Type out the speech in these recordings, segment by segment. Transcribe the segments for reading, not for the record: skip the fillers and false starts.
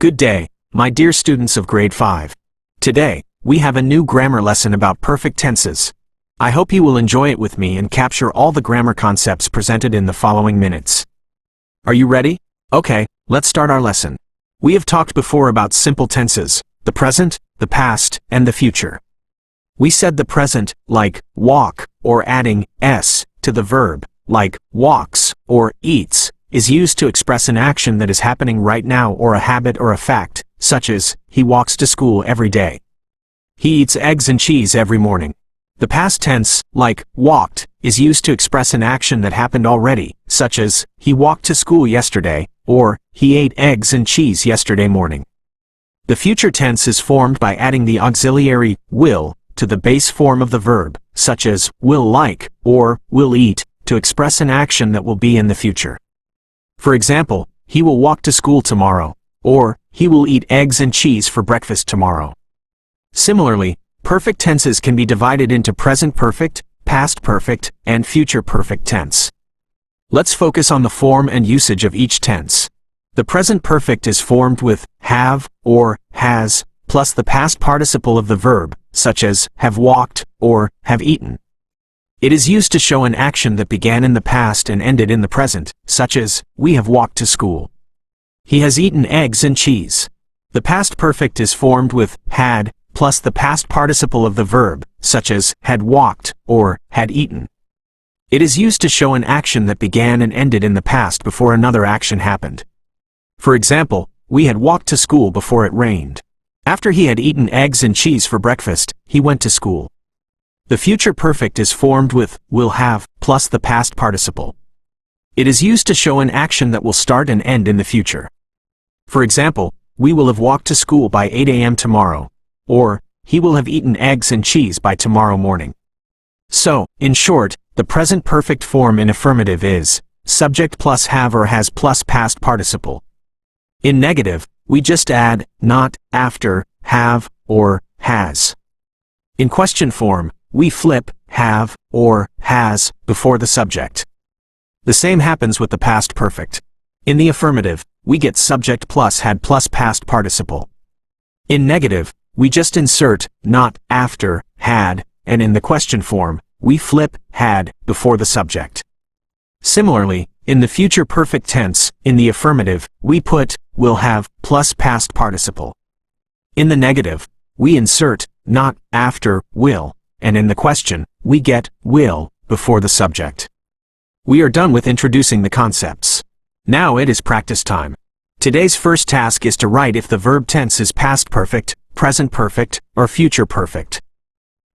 Good day, my dear students of grade 5. Today, we have a new grammar lesson about perfect tenses. I hope you will enjoy it with me and capture all the grammar concepts presented in the following minutes. Are you ready? Okay, let's start our lesson. We have talked before about simple tenses, the present, the past, and the future. We said the present, like walk, or adding s to the verb, like walks, or eats, is used to express an action that is happening right now or a habit or a fact, such as, he walks to school every day. He eats eggs and cheese every morning. The past tense, like walked, is used to express an action that happened already, such as, he walked to school yesterday, or, he ate eggs and cheese yesterday morning. The future tense is formed by adding the auxiliary, will, to the base form of the verb, such as, will like, or, will eat, to express an action that will be in the future. For example, he will walk to school tomorrow, or, he will eat eggs and cheese for breakfast tomorrow. Similarly, perfect tenses can be divided into present perfect, past perfect, and future perfect tense. Let's focus on the form and usage of each tense. The present perfect is formed with have, or has, plus the past participle of the verb, such as have walked, or have eaten. It is used to show an action that began in the past and ended in the present, such as, we have walked to school. He has eaten eggs and cheese. The past perfect is formed with had, plus the past participle of the verb, such as had walked, or had eaten. It is used to show an action that began and ended in the past before another action happened. For example, we had walked to school before it rained. After he had eaten eggs and cheese for breakfast, he went to school. The future perfect is formed with will have, plus the past participle. It is used to show an action that will start and end in the future. For example, we will have walked to school by 8 a.m. tomorrow, or, he will have eaten eggs and cheese by tomorrow morning. So, in short, the present perfect form in affirmative is subject plus have or has plus past participle. In negative, we just add not, after, have, or has. In question form, we flip have or has before the subject. The same happens with the past perfect. In the affirmative, we get subject plus had plus past participle. In negative, we just insert not, after, had, and in the question form, we flip had before the subject. Similarly, in the future perfect tense, in the affirmative, we put will have plus past participle. In the negative, we insert not, after, will, and in the question, we get will before the subject. We are done with introducing the concepts. Now it is practice time. Today's first task is to write if the verb tense is past perfect, present perfect, or future perfect.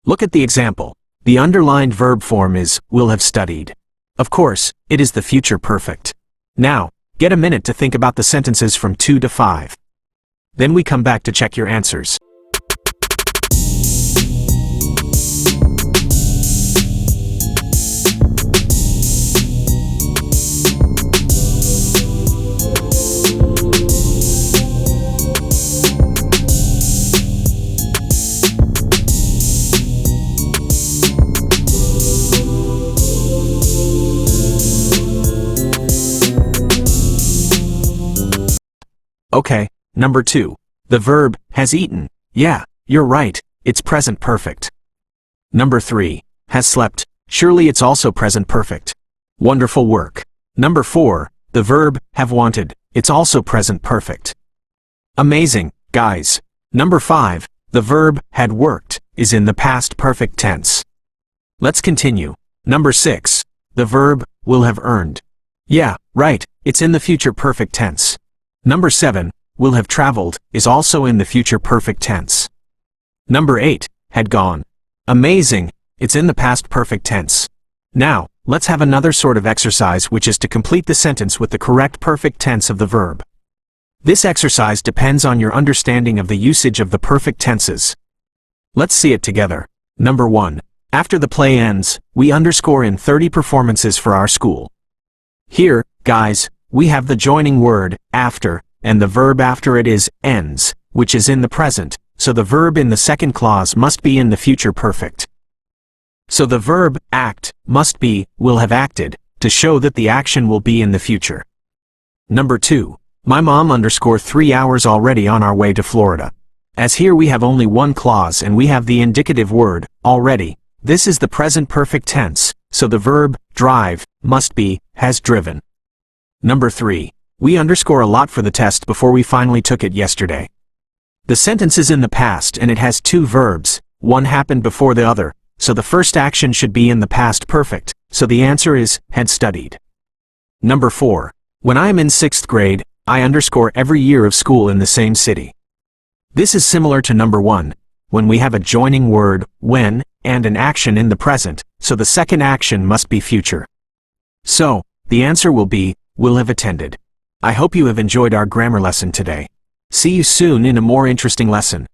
Look at the example. The underlined verb form is will have studied. Of course, it is the future perfect. Now, get a minute to think about the sentences from 2 to 5. Then we come back to check your answers. Okay, number 2. The verb has eaten. Yeah, you're right, it's present perfect. Number 3. Has slept. Surely it's also present perfect. Wonderful work. Number 4. The verb have wanted. It's also present perfect. Amazing, guys. Number 5. The verb had worked is in the past perfect tense. Let's continue. Number 6. The verb will have earned. Yeah, right, it's in the future perfect tense. Number 7, will have traveled, is also in the future perfect tense. Number 8, had gone. Amazing, it's in the past perfect tense. Now, let's have another sort of exercise, which is to complete the sentence with the correct perfect tense of the verb. This exercise depends on your understanding of the usage of the perfect tenses. Let's see it together. Number 1, after the play ends, we underscore in 30 performances for our school. Here, guys, we have the joining word, after, and the verb after it is ends, which is in the present, so the verb in the second clause must be in the future perfect. So the verb act must be will have acted, to show that the action will be in the future. Number 2. My mom underscore 3 hours already on our way to Florida. As here we have only one clause and we have the indicative word, already. This is the present perfect tense, so the verb, drive, must be, has driven. Number 3. We underscore a lot for the test before we finally took it yesterday. The sentence is in the past and it has two verbs, one happened before the other, so the first action should be in the past perfect, so the answer is, had studied. Number 4. When I am in 6th grade, I underscore every year of school in the same city. This is similar to number 1, when we have a joining word, when, and an action in the present, so the second action must be future. So, the answer will be, will have attended. I hope you have enjoyed our grammar lesson today. See you soon in a more interesting lesson.